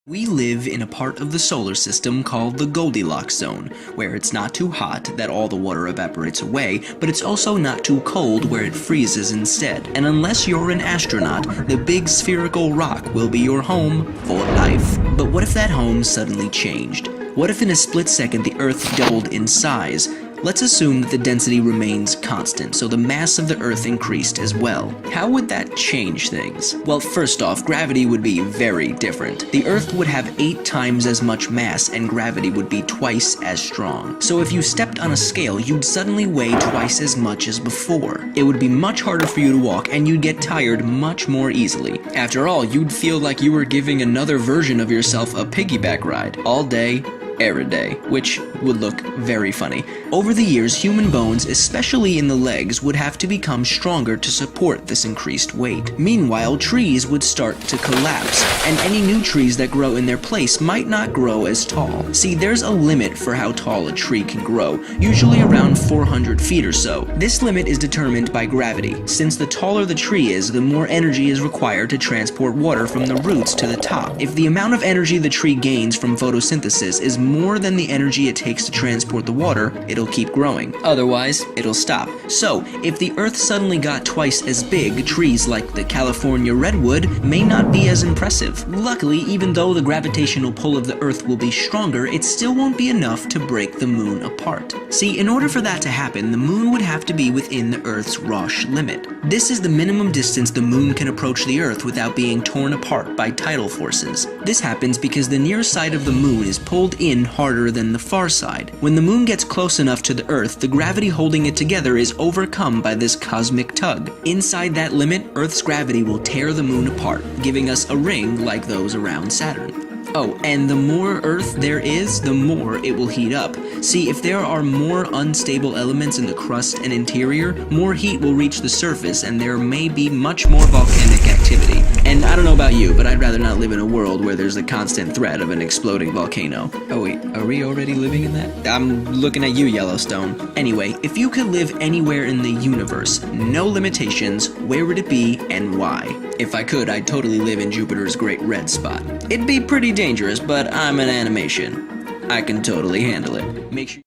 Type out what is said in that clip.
We live in a part of the solar system called the Goldilocks zone, where it's not too hot that all the water evaporates away, but it's also not too cold where it freezes instead. And unless you're an astronaut, the big spherical rock will be your home for life. But what if that home suddenly changed? What if in a split second the Earth doubled in size? Let's assume that the density remains constant, so the mass of the Earth increased as well. How would that change things? Well, first off, gravity would be very different. The Earth would have 8 times as much mass, and gravity would be twice as strong. So if you stepped on a scale, you'd suddenly weigh twice as much as before. It would be much harder for you to walk, and you'd get tired much more easily. After all, you'd feel like you were giving another version of yourself a piggyback ride, all day, every day, which would look very funny. Over the years, human bones, especially in the legs, would have to become stronger to support this increased weight. Meanwhile, trees would start to collapse, and any new trees that grow in their place might not grow as tall. See, there's a limit for how tall a tree can grow, usually around 400 feet or so. This limit is determined by gravity, since the taller the tree is, the more energy is required to transport water from the roots to the top. If the amount of energy the tree gains from photosynthesis is more than the energy it takes to transport the water, it'll keep growing. Otherwise, it'll stop. So, if the Earth suddenly got twice as big, trees like the California redwood may not be as impressive. Luckily, even though the gravitational pull of the Earth will be stronger, it still won't be enough to break the moon apart. See, in order for that to happen, the moon would have to be within the Earth's Roche limit. This is the minimum distance the moon can approach the Earth without being torn apart by tidal forces. This happens because the near side of the moon is pulled in harder than the far side. When the moon gets close enough to the Earth, the gravity holding it together is overcome by this cosmic tug. Inside that limit, Earth's gravity will tear the moon apart, giving us a ring like those around Saturn. Oh, and the more Earth there is, the more it will heat up. See, if there are more unstable elements in the crust and interior, more heat will reach the surface and there may be much more volcanic activity. And I don't know about you, but I'd rather not live in a world where there's the constant threat of an exploding volcano. Oh wait, are we already living in that? I'm looking at you, Yellowstone. Anyway, if you could live anywhere in the universe, no limitations, where would it be and why? If I could, I'd totally live in Jupiter's Great Red Spot. It'd be pretty dangerous, but I'm an animation. I can totally handle it. Make sure